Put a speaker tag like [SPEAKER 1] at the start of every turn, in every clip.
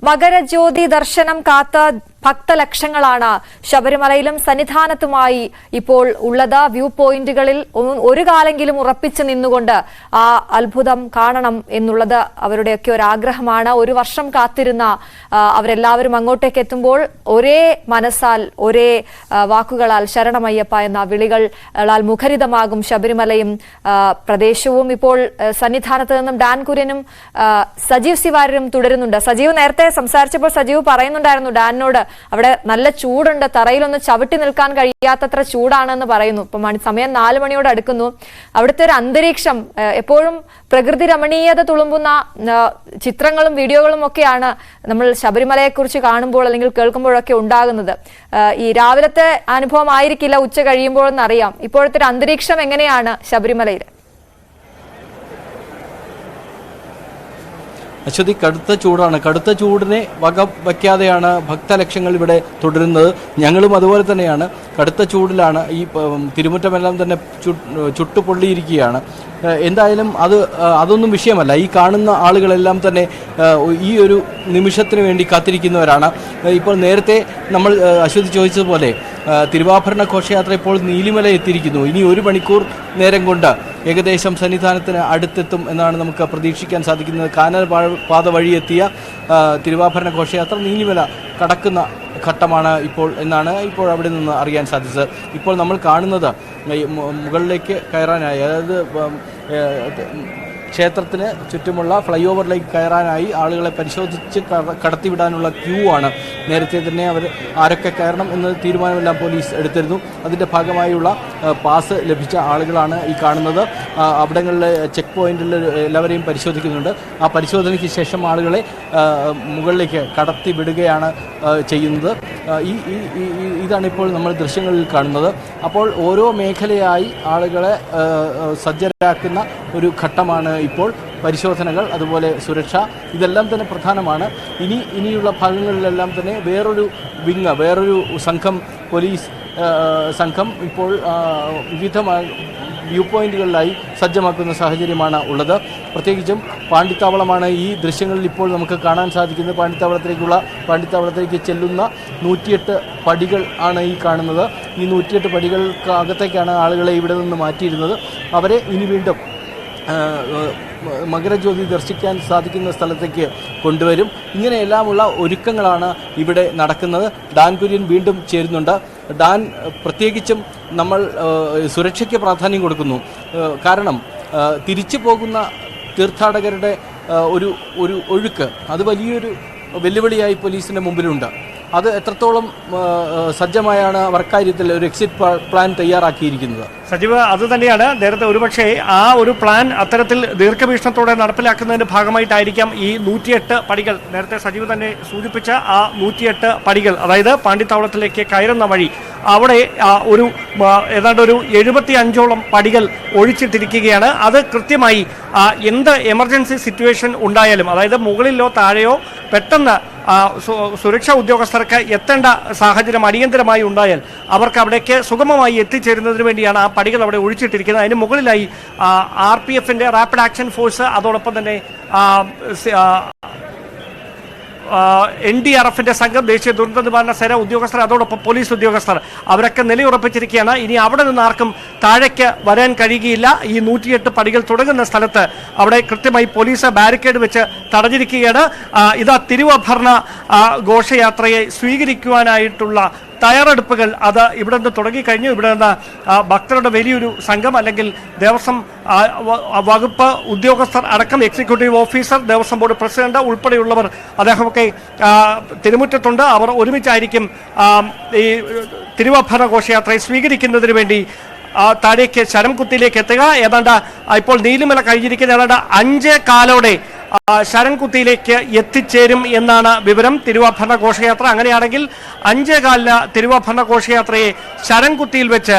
[SPEAKER 1] മകരജ്യോതി ദർശനം കാത്ത ഭക്തലക്ഷങ്ങളാണ് ശബരിമലയിലും സന്നിധാനത്തുമായി ഇപ്പോൾ ഉള്ളത്. വ്യൂ പോയിന്റുകളിൽ ഒരു കാലെങ്കിലും ഉറപ്പിച്ചു നിന്നുകൊണ്ട് ആ അത്ഭുതം കാണണം എന്നുള്ളത് അവരുടെയൊക്കെ ഒരു ആഗ്രഹമാണ്. ഒരു വർഷം കാത്തിരുന്ന അവരെല്ലാവരും അങ്ങോട്ടേക്ക് എത്തുമ്പോൾ ഒരേ മനസ്സാൽ ഒരേ വാക്കുകളാൽ ശരണമയ്യപ്പ എന്ന വിളികളാൽ മുഖരിതമാകും ശബരിമലയും പ്രദേശവും. ഇപ്പോൾ സന്നിധാനത്ത് നിന്നും ഡാൻ കുര്യനും സജീവ് സിവാരും തുടരുന്നുണ്ട്. സജീവ് നേരത്തെ സംസാരിച്ചപ്പോൾ സജീവ് പറയുന്നുണ്ടായിരുന്നു ഡാനിനോട് അവിടെ നല്ല ചൂടുണ്ട്, തറയിലൊന്ന് ചവിട്ടി നിൽക്കാൻ കഴിയാത്തത്ര ചൂടാണെന്ന് പറയുന്നു. ഇപ്പൊ സമയം 4 മണിയോട് അടുക്കുന്നു. അവിടുത്തെ ഒരു അന്തരീക്ഷം എപ്പോഴും പ്രകൃതി രമണീയത തുളുമ്പുന്ന ചിത്രങ്ങളും വീഡിയോകളും ഒക്കെയാണ് നമ്മൾ ശബരിമലയെക്കുറിച്ച് കാണുമ്പോൾ അല്ലെങ്കിൽ കേൾക്കുമ്പോഴൊക്കെ ഉണ്ടാകുന്നത്. ഈ രാവിലത്തെ അനുഭവം ആയിരിക്കില്ല ഉച്ച കഴിയുമ്പോഴെന്നറിയാം. ഇപ്പോഴത്തെ ഒരു അന്തരീക്ഷം എങ്ങനെയാണ് ശബരിമലയിൽ?
[SPEAKER 2] അശ്വതി, കടുത്ത ചൂടാണ്. കടുത്ത ചൂടിനെ വക വയ്ക്കാതെയാണ് ഭക്തലക്ഷങ്ങൾ ഇവിടെ തുടരുന്നത്. ഞങ്ങളും അതുപോലെ തന്നെയാണ്. കടുത്ത ചൂടിലാണ്. ഈ തിരുമുറ്റമെല്ലാം തന്നെ ചുട്ടുപൊള്ളിയിരിക്കുകയാണ്. എന്തായാലും അതൊന്നും വിഷയമല്ല. ഈ കാണുന്ന ആളുകളെല്ലാം തന്നെ ഈ ഒരു നിമിഷത്തിന് വേണ്ടി കാത്തിരിക്കുന്നവരാണ്. ഇപ്പോൾ നേരത്തെ നമ്മൾ അശ്വതി ചോദിച്ചതുപോലെ തിരുവാഭരണ ഘോഷയാത്ര ഇപ്പോൾ നീലിമല എത്തിയിരിക്കുന്നു. ഇനി 1 മണിക്കൂർ നേരം കൊണ്ട് ഏകദേശം സന്നിധാനത്തിന് അടുത്തെത്തും എന്നാണ് നമുക്ക് പ്രതീക്ഷിക്കാൻ സാധിക്കുന്നത്. കാനൽ പാത വഴി എത്തിയ തിരുവാഭരണ ഘോഷയാത്ര നീലിമല കടക്കുന്ന ഘട്ടമാണ് ഇപ്പോൾ എന്നാണ് ഇപ്പോൾ അവിടെ നിന്ന് അറിയാൻ സാധിച്ചത്. ഇപ്പോൾ നമ്മൾ കാണുന്നത് മുകളിലേക്ക് കയറാനായി, അതായത് ക്ഷേത്രത്തിന് ചുറ്റുമുള്ള ഫ്ലൈ ഓവറിലേക്ക് കയറാനായി ആളുകളെ പരിശോധിച്ച് കടത്തിവിടാനുള്ള ക്യൂ ആണ്. നേരത്തെ തന്നെ അവർ ആരൊക്കെ കയറണം എന്ന തീരുമാനമെല്ലാം പോലീസ് എടുത്തിരുന്നു. അതിൻ്റെ ഭാഗമായുള്ള പാസ് ലഭിച്ച ആളുകളാണ് ഈ കാണുന്നത്. അവിടങ്ങളിലെ ചെക്ക് പോയിന്റിൽ എല്ലാവരെയും പരിശോധിക്കുന്നുണ്ട്. ആ പരിശോധനയ്ക്ക് ശേഷം ആളുകളെ മുകളിലേക്ക് കടത്തി വിടുകയാണ് ചെയ്യുന്നത്. ഇതാണ് ഇപ്പോൾ നമ്മൾ ദൃശ്യങ്ങളിൽ കാണുന്നത്. അപ്പോൾ ഓരോ മേഖലയായി ആളുകളെ സജ്ജരാക്കുന്ന ഒരു ഘട്ടമാണ് ഇപ്പോൾ. പരിശോധനകൾ, അതുപോലെ സുരക്ഷ, ഇതെല്ലാം തന്നെ പ്രധാനമാണ്. ഇനിയുള്ള ഭാഗങ്ങളിലെല്ലാം തന്നെ വേറൊരു സംഘം, പോലീസ് സംഘം ഇപ്പോൾ വിവിധ വ്യൂ പോയിന്റുകളിലായി സജ്ജമാക്കുന്ന സാഹചര്യമാണ് ഉള്ളത്. പ്രത്യേകിച്ചും പാണ്ടിത്താവളമാണ് ഈ ദൃശ്യങ്ങളിൽ ഇപ്പോൾ നമുക്ക് കാണാൻ സാധിക്കുന്നത്. പാണ്ടിത്താവളത്തിലേക്ക് ചെല്ലുന്ന 108 പടികൾ ആണ് ഈ കാണുന്നത്. ഈ 108 പടികൾക്ക് അകത്തേക്കാണ് ആളുകളെ ഇവിടെ നിന്ന് മാറ്റിയിരുന്നത്. അവരെ ഇനി വീണ്ടും മകരജ്യോതി ദർശിക്കാൻ സാധിക്കുന്ന സ്ഥലത്തേക്ക് കൊണ്ടുവരും. ഇങ്ങനെയെല്ലാമുള്ള ഒരുക്കങ്ങളാണ് ഇവിടെ നടക്കുന്നത്. ഡാൻ കുര്യൻ വീണ്ടും ചേരുന്നുണ്ട്. ഡാൻ, പ്രത്യേകിച്ചും നമ്മൾ സുരക്ഷയ്ക്ക് പ്രാധാന്യം കൊടുക്കുന്നു. കാരണം തിരിച്ചു പോകുന്ന തീർത്ഥാടകരുടെ ഒരു ഒഴുക്ക്, അത് വലിയൊരു വെല്ലുവിളിയായി പോലീസിൻ്റെ മുമ്പിലുണ്ട്. അത് എത്രത്തോളം സജ്ജമായാണ് അവർ കാര്യത്തിൽ ഒരു എക്സിറ്റ് പ്ലാൻ തയ്യാറാക്കിയിരിക്കുന്നത്?
[SPEAKER 3] സജീവ്, അത് തന്നെയാണ്. നേരത്തെ ഒരുപക്ഷെ ആ ഒരു പ്ലാൻ അത്തരത്തിൽ ദീർഘവീക്ഷണത്തോടെ നടപ്പിലാക്കുന്നതിന്റെ ഭാഗമായിട്ടായിരിക്കാം ഈ 108 പടികൾ, നേരത്തെ സജീവ് തന്നെ സൂചിപ്പിച്ച ആ 108 പടികൾ, അതായത് പാണ്ടിത്താവളത്തിലേക്ക് കയറുന്ന വഴി, അവിടെ ഏതാണ്ട് ഒരു 75ഓളം പടികൾ ഒഴിച്ചിട്ടിരിക്കുകയാണ്. അത് കൃത്യമായി എന്ത് എമർജൻസി സിറ്റുവേഷൻ ഉണ്ടായാലും, അതായത് മുകളിലോ താഴെയോ പെട്ടെന്ന് സുരക്ഷാ ഉദ്യോഗസ്ഥർക്ക് എത്തേണ്ട സാഹചര്യം അടിയന്തരമായി ഉണ്ടായാൽ അവർക്ക് അവിടേക്ക് സുഗമമായി എത്തിച്ചേരുന്നതിന് വേണ്ടിയാണ് ആ പടികൾ അവിടെ ഒഴിച്ചിട്ടിരിക്കുന്നത്. അതിന് മുകളിലായി RPFന്റെ റാപ്പിഡ് ആക്ഷൻ ഫോഴ്സ്, അതോടൊപ്പം തന്നെ NDRFന്റെ സംഘം, ദേശീയ ദുരന്ത നിവാരണ സേന ഉദ്യോഗസ്ഥർ, അതോടൊപ്പം പോലീസ് ഉദ്യോഗസ്ഥർ, അവരൊക്കെ നിലയുറപ്പിച്ചിരിക്കുകയാണ്. ഇനി അവിടെ നിന്ന് ആർക്കും താഴേക്ക് വരാൻ കഴിയുകയില്ല. ഈ 108 പടികൾ തുടങ്ങുന്ന സ്ഥലത്ത് അവിടെ കൃത്യമായി പോലീസ് ബാരിക്കേഡ് വെച്ച് തടഞ്ഞിരിക്കുകയാണ്. ഇതാ തിരുവാഭരണ ഘോഷയാത്രയെ സ്വീകരിക്കുവാനായിട്ടുള്ള തയ്യാറെടുപ്പുകൾ അത് ഇവിടെ നിന്ന് തുടങ്ങിക്കഴിഞ്ഞു. ഇവിടെ നിന്ന് ഭക്തരുടെ വലിയൊരു സംഘം, അല്ലെങ്കിൽ ദേവസ്വം വകുപ്പ് ഉദ്യോഗസ്ഥർ അടക്കം, executive officer, Devaswom board president ഉൾപ്പെടെയുള്ളവർ അദ്ദേഹമൊക്കെ തിരുമുറ്റത്തുണ്ട്. അവർ ഒരുമിച്ചായിരിക്കും ഈ തിരുവാഭരണ ഘോഷയാത്രയെ സ്വീകരിക്കുന്നതിന് വേണ്ടി താഴേക്ക് ശരംകുത്തിയിലേക്ക് എത്തുക. ഏതാണ്ട് ഇപ്പോൾ നീലിമല കഴിഞ്ഞിരിക്കുന്ന ഏതാണ്ട് 5:15 ശരംകുത്തിയിലേക്ക് എത്തിച്ചേരും എന്നാണ് വിവരം. തിരുവാഭരണ ഘോഷയാത്ര അങ്ങനെയാണെങ്കിൽ 5:15 തിരുവാഭരണ ഘോഷയാത്രയെ ശരംകുത്തിയിൽ വെച്ച്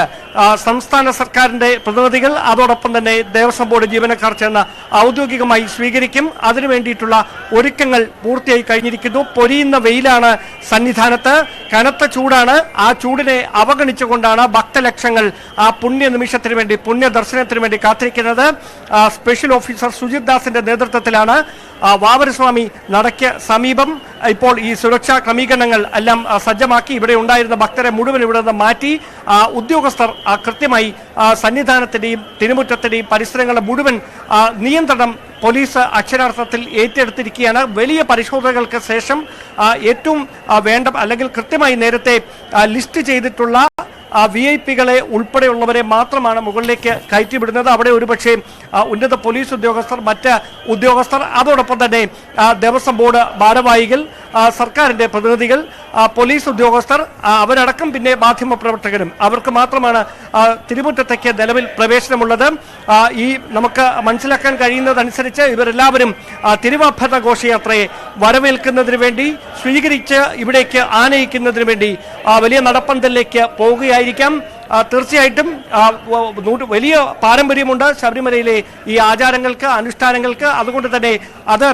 [SPEAKER 3] സംസ്ഥാന സർക്കാരിന്റെ പ്രതിനിധികൾ അതോടൊപ്പം തന്നെ ദേവസ്വം ബോർഡ് ജീവനക്കാർ ചേർന്ന് ഔദ്യോഗികമായി സ്വീകരിക്കും. അതിനു വേണ്ടിയിട്ടുള്ള ഒരുക്കങ്ങൾ പൂർത്തിയായി കഴിഞ്ഞിരിക്കുന്നു. പൊരിയുന്ന വെയിലാണ് സന്നിധാനത്ത്, കനത്ത ചൂടാണ്. ആ ചൂടിനെ അവഗണിച്ചുകൊണ്ടാണ് ഭക്തലക്ഷങ്ങൾ ആ പുണ്യ നിമിഷത്തിന് വേണ്ടി, പുണ്യ ദർശനത്തിന് വേണ്ടി കാത്തിരിക്കുന്നത്. സ്പെഷ്യൽ ഓഫീസർ സുജിത് ദാസിന്റെ നേതൃത്വത്തിലാണ് വാവരസ്വാമി നടയ്ക്ക് സമീപം ഇപ്പോൾ ഈ സുരക്ഷാ ക്രമീകരണങ്ങൾ എല്ലാം സജ്ജമാക്കി. ഇവിടെ ഉണ്ടായിരുന്ന ഭക്തരെ മുഴുവൻ ഇവിടെ നിന്ന് മാറ്റി ഉദ്യോഗസ്ഥർ കൃത്യമായി സന്നിധാനത്തിന്റെയും തിരുമുറ്റത്തിന്റെയും പരിസരങ്ങളുടെ മുഴുവൻ നിയന്ത്രണം പോലീസ് അക്ഷരാർത്ഥത്തിൽ ഏറ്റെടുത്തിരിക്കുകയാണ്. വലിയ പരിശോധനകൾക്ക് ശേഷം ഏറ്റവും വേണ്ട അല്ലെങ്കിൽ കൃത്യമായി നേരത്തെ ലിസ്റ്റ് ചെയ്തിട്ടുള്ള VIP-കളെ ഉൾപ്പെടെയുള്ളവരെ മാത്രമാണ് മുകളിലേക്ക് കയറ്റിവിടുന്നത്. അവിടെ ഒരുപക്ഷെ ഉന്നത പോലീസ് ഉദ്യോഗസ്ഥർ, മറ്റ് ഉദ്യോഗസ്ഥർ, അതോടൊപ്പം തന്നെ ദേവസ്വം ബോർഡ് ഭാരവാഹികൾ, സർക്കാരിന്റെ പ്രതിനിധികൾ, പോലീസ് ഉദ്യോഗസ്ഥർ അവരടക്കം പിന്നെ മാധ്യമപ്രവർത്തകരും, അവർക്ക് മാത്രമാണ് തിരുമുറ്റത്തേക്ക് നിലവിൽ പ്രവേശനമുള്ളത്. ഈ നമുക്ക് മനസ്സിലാക്കാൻ കഴിയുന്നതനുസരിച്ച് ഇവരെല്ലാവരും തിരുവാഭരണ ഘോഷയാത്രയെ വരവേൽക്കുന്നതിന് വേണ്ടി, സ്വീകരിച്ച് ഇവിടേക്ക് ആനയിക്കുന്നതിന് വേണ്ടി വലിയ നടപ്പന്തലിലേക്ക് പോവുകയായിരിക്കാം. തീർച്ചയായിട്ടും വലിയ പാരമ്പര്യമുണ്ട് ശബരിമലയിലെ ഈ ആചാരങ്ങൾക്ക്, അനുഷ്ഠാനങ്ങൾക്ക്. അതുകൊണ്ട് തന്നെ അത്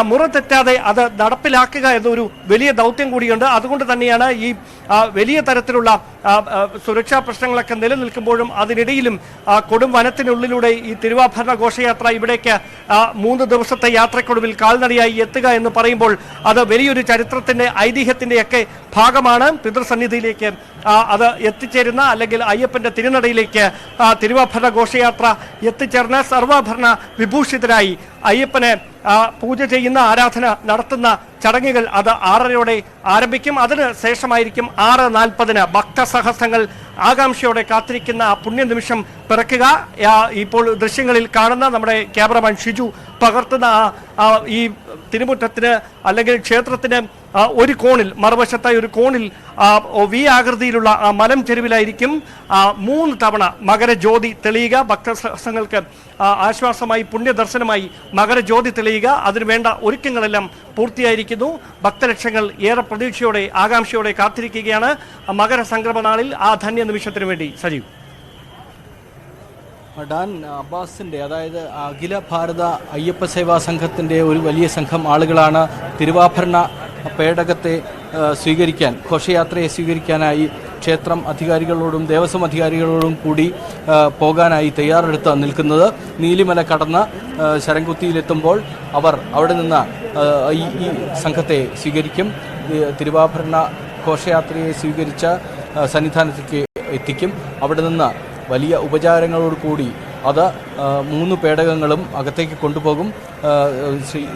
[SPEAKER 3] മുറ തെറ്റാതെ അത് നടപ്പിലാക്കുക എന്നൊരു വലിയ ദൗത്യം കൂടിയുണ്ട്. അതുകൊണ്ട് തന്നെയാണ് ഈ വലിയ തരത്തിലുള്ള സുരക്ഷാ പ്രശ്നങ്ങളൊക്കെ നിലനിൽക്കുമ്പോഴും അതിനിടയിലും കൊടും വനത്തിനുള്ളിലൂടെ ഈ തിരുവാഭരണ ഘോഷയാത്ര ഇവിടേക്ക് 3 ദിവസത്തെ യാത്രക്കൊടുവിൽ കാൽനടയായി എത്തുക എന്ന് പറയുമ്പോൾ അത് വലിയൊരു ചരിത്രത്തിന്റെ, ഐതിഹ്യത്തിന്റെയൊക്കെ ഭാഗമാണ്. പിതൃസന്നിധിയിലേക്ക് അത് എത്തിച്ചേരുന്ന, അല്ലെങ്കിൽ അയ്യപ്പന്റെ തിരുനടയിലേക്ക് തിരുവാഭരണ ഘോഷയാത്ര എത്തിച്ചേർന്ന് സർവാഭരണ വിഭൂഷിതരായി അയ്യപ്പനെ പൂജ ചെയ്യുന്ന, ആരാധന നടത്തുന്ന ചടങ്ങുകൾ അത് 6:30 ആരംഭിക്കും. അതിന് ശേഷമായിരിക്കും 6:40 ഭക്തസഹസ്രങ്ങൾ ആകാംക്ഷയോടെ കാത്തിരിക്കുന്ന ആ പുണ്യനിമിഷം പിറക്കുക. ഇപ്പോൾ ദൃശ്യങ്ങളിൽ കാണുന്ന നമ്മുടെ ക്യാമറമാൻ ഷിജു പകർത്തുന്ന ഈ തിരുമുറ്റത്തിന് അല്ലെങ്കിൽ ക്ഷേത്രത്തിന് ഒരു കോണിൽ, മറുവശത്തായി ഒരു കോണിൽ V ആകൃതിയിലുള്ള ആ മലം ചെരുവിലായിരിക്കും 3 തവണ മകരജ്യോതി തെളിയുക. ഭക്തസഹസ്രങ്ങൾക്ക് ആശ്വാസമായി, പുണ്യദർശനമായി മകരജ്യോതി തെളിയുക. അതിനുവേണ്ട ഒരുക്കങ്ങളെല്ലാം പൂർത്തിയായിരിക്കുന്നു. ഭക്തലക്ഷങ്ങൾ ഏറെ പ്രതീക്ഷയോടെ, ആകാംക്ഷയോടെ കാത്തിരിക്കുകയാണ് മകരസംക്രമ നാളിൽ ആ ധന്യ നിമിഷത്തിന് വേണ്ടി. സജീവ്.
[SPEAKER 2] ഡാൻ, അബ്ബാസിൻ്റെ, അതായത് അഖില ഭാരത അയ്യപ്പ സേവാ സംഘത്തിൻ്റെ ഒരു വലിയ സംഘം ആളുകളാണ് തിരുവാഭരണ പേടകത്തെ സ്വീകരിക്കാൻ, ഘോഷയാത്രയെ സ്വീകരിക്കാനായി ക്ഷേത്രം അധികാരികളോടും ദേവസ്വം അധികാരികളോടും കൂടി പോകാനായി തയ്യാറെടുത്ത് നിൽക്കുന്നത്. നീലിമല കടന്ന് ശരംകുത്തിയിലെത്തുമ്പോൾ അവർ അവിടെ നിന്ന് ഈ സംഘത്തെ സ്വീകരിക്കും. തിരുവാഭരണ ഘോഷയാത്രയെ സ്വീകരിച്ച സന്നിധാനത്തേക്ക് എത്തിക്കും. അവിടെ നിന്ന് വലിയ ഉപചാരങ്ങളോട് കൂടി അത് 3 പേടകങ്ങളും അകത്തേക്ക് കൊണ്ടുപോകും.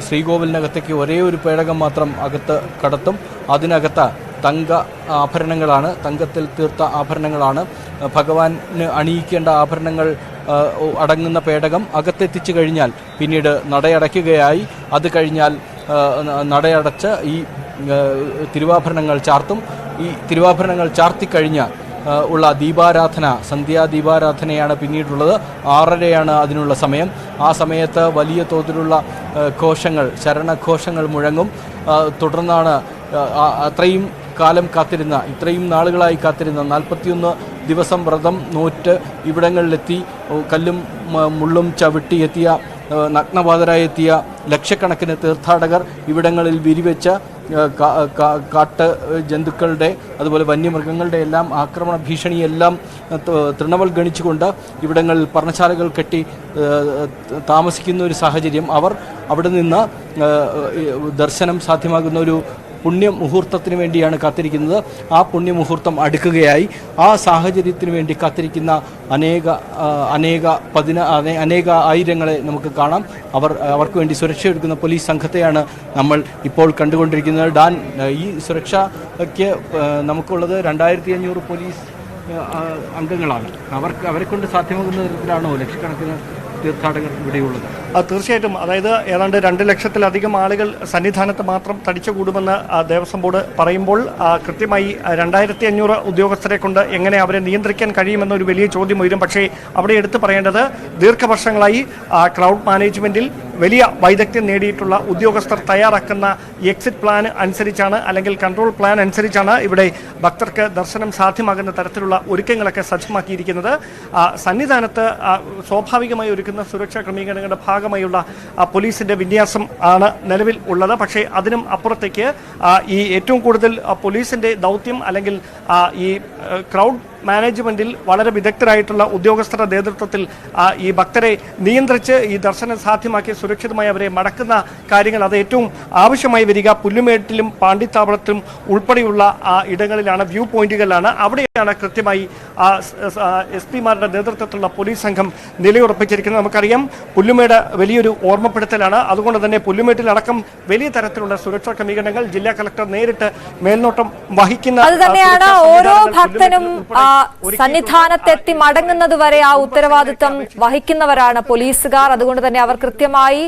[SPEAKER 2] ശ്രീകോവിലിനകത്തേക്ക് ഒരേ ഒരു പേടകം മാത്രം അകത്ത് കടത്തും. അതിനകത്ത് തങ്ക ആഭരണങ്ങളാണ്, തങ്കത്തിൽ തീർത്ത ആഭരണങ്ങളാണ്. ഭഗവാന് അണിയിക്കേണ്ട ആഭരണങ്ങൾ അടങ്ങുന്ന പേടകം അകത്തെത്തിച്ചു കഴിഞ്ഞാൽ പിന്നീട് നടയടയ്ക്കുകയായി. അത് കഴിഞ്ഞാൽ നടയടച്ച് ഈ തിരുവാഭരണങ്ങൾ ചാർത്തും. ഈ തിരുവാഭരണങ്ങൾ ചാർത്തിക്കഴിഞ്ഞാൽ ഉള്ള ദീപാരാധന, സന്ധ്യാദീപാരാധനയാണ് പിന്നീടുള്ളത്. 6:30 അതിനുള്ള സമയം. ആ സമയത്ത് വലിയ തോതിലുള്ള ഘോഷങ്ങൾ, ശരണഘോഷങ്ങൾ മുഴങ്ങും. തുടർന്നാണ് അത്രയും കാലം കാത്തിരുന്ന, ഇത്രയും നാളുകളായി കാത്തിരുന്ന 41 ദിവസം വ്രതം നോറ്റ് ഇവിടങ്ങളിലെത്തി കല്ലും മുള്ളും ചവിട്ടിയെത്തിയ, നഗ്നപാതരായെത്തിയ ലക്ഷക്കണക്കിന് തീർത്ഥാടകർ ഇവിടങ്ങളിൽ വിരിവെച്ച കാട്ട് ജന്തുക്കളുടെ, അതുപോലെ വന്യമൃഗങ്ങളുടെ എല്ലാം ആക്രമണ ഭീഷണിയെല്ലാം തൃണവൽഗണിച്ചുകൊണ്ട് ഇവിടങ്ങളിൽ പർണശാലകൾ കെട്ടി താമസിക്കുന്ന ഒരു സാഹചര്യം. അവർ അവിടെ നിന്ന് ദർശനം സാധ്യമാകുന്ന ഒരു പുണ്യമുഹൂർത്തത്തിന് വേണ്ടിയാണ് കാത്തിരിക്കുന്നത്. ആ പുണ്യമുഹൂർത്തം അടുക്കുകയായി. ആ സാഹചര്യത്തിന് വേണ്ടി കാത്തിരിക്കുന്ന അനേക ആയിരങ്ങളെ നമുക്ക് കാണാം. അവർക്ക് വേണ്ടി സുരക്ഷയൊരുക്കുന്ന പോലീസ് സംഘത്തെയാണ് നമ്മൾ ഇപ്പോൾ കണ്ടുകൊണ്ടിരിക്കുന്നത്. ഡാൻ, ഈ സുരക്ഷയ്ക്ക് നമുക്കുള്ളത് 2500 പോലീസ് അംഗങ്ങളാണ്. അവരെ കൊണ്ട് സാധ്യമാകുന്ന തരത്തിലാണോ ലക്ഷക്കണക്കിന് തീർത്ഥാടകർ ഇവിടെയുള്ളത്?
[SPEAKER 3] തീർച്ചയായിട്ടും അതായത് ഏതാണ്ട് 2 ലക്ഷത്തിലധികം ആളുകൾ സന്നിധാനത്ത് മാത്രം തടിച്ചുകൂടുമെന്ന് ദേവസ്വം ബോർഡ് പറയുമ്പോൾ കൃത്യമായി 2500 ഉദ്യോഗസ്ഥരെ കൊണ്ട് എങ്ങനെ അവരെ നിയന്ത്രിക്കാൻ കഴിയുമെന്നൊരു വലിയ ചോദ്യം ഉയരും. പക്ഷേ അവിടെ എടുത്തു പറയേണ്ടത് ദീർഘവർഷങ്ങളായി ക്രൗഡ് മാനേജ്മെന്റിൽ വലിയ വൈദഗ്ധ്യം നേടിയിട്ടുള്ള ഉദ്യോഗസ്ഥർ തയ്യാറാക്കുന്ന എക്സിറ്റ് പ്ലാൻ അനുസരിച്ചാണ് അല്ലെങ്കിൽ കൺട്രോൾ പ്ലാൻ അനുസരിച്ചാണ് ഇവിടെ ഭക്തർക്ക് ദർശനം സാധ്യമാകുന്ന തരത്തിലുള്ള ഒരുക്കങ്ങളൊക്കെ സജ്ജമാക്കിയിരിക്കുന്നത്. സന്നിധാനത്ത് സ്വാഭാവികമായി ഒരുക്കുന്ന സുരക്ഷാ ക്രമീകരണങ്ങളുടെ ഭാഗമായുള്ള പോലീസിന്റെ വിന്യാസം ആണ് നിലവിൽ ഉള്ളത്. പക്ഷേ അതിനും അപ്പുറത്തേക്ക് ഈ ഏറ്റവും കൂടുതൽ പോലീസിന്റെ ദൗത്യം അല്ലെങ്കിൽ ഈ ക്രൗഡ് മാനേജ്മെന്റിൽ വളരെ വിദഗ്ധരായിട്ടുള്ള ഉദ്യോഗസ്ഥരുടെ നേതൃത്വത്തിൽ ഈ ഭക്തരെ നിയന്ത്രിച്ച് ഈ ദർശനം സാധ്യമാക്കി സുരക്ഷിതമായി അവരെ മടക്കുന്ന കാര്യങ്ങൾ അത് ഏറ്റവും ആവശ്യമായി വരിക പുല്ലുമേട്ടിലും പാണ്ടിത്താവളത്തിലും ഉൾപ്പെടെയുള്ള ഇടങ്ങളിലാണ്, വ്യൂ പോയിന്റുകളിലാണ്. അവിടെയാണ് കൃത്യമായി SP-മാരുടെ നേതൃത്വത്തിലുള്ള പോലീസ് സംഘം നിലയുറപ്പിച്ചിരിക്കുന്നത്. നമുക്കറിയാം പുല്ലുമേട് വലിയൊരു ഓർമ്മപ്പെടുത്തലാണ്. അതുകൊണ്ട് തന്നെ പുല്ലുമേട്ടിലടക്കം വലിയ തരത്തിലുള്ള സുരക്ഷാ ക്രമീകരണങ്ങൾ ജില്ലാ കളക്ടർ നേരിട്ട് മേൽനോട്ടം വഹിക്കുന്ന
[SPEAKER 1] അത് തന്നെയാണ്. ഓരോ ഭക്തനും സന്നിധാനത്തെത്തി മടങ്ങുന്നത് വരെ ആ ഉത്തരവാദിത്വം വഹിക്കുന്നവരാണ് പോലീസുകാർ. അതുകൊണ്ട് തന്നെ അവർ കൃത്യമായി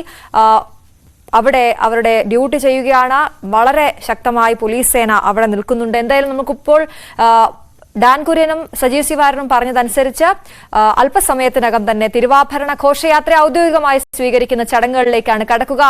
[SPEAKER 1] അവിടെ അവരുടെ ഡ്യൂട്ടി ചെയ്യുകയാണ്. വളരെ ശക്തമായി പോലീസ് സേന അവിടെ നിൽക്കുന്നുണ്ട്. എന്തായാലും നമുക്കിപ്പോൾ ഡാൻ കുര്യനും സജീവ് ശിവാരനും പറഞ്ഞതനുസരിച്ച് അല്പസമയത്തിനകം തന്നെ തിരുവാഭരണ ഘോഷയാത്ര ഔദ്യോഗികമായി സ്വീകരിക്കുന്ന ചടങ്ങുകളിലേക്കാണ് കടക്കുക.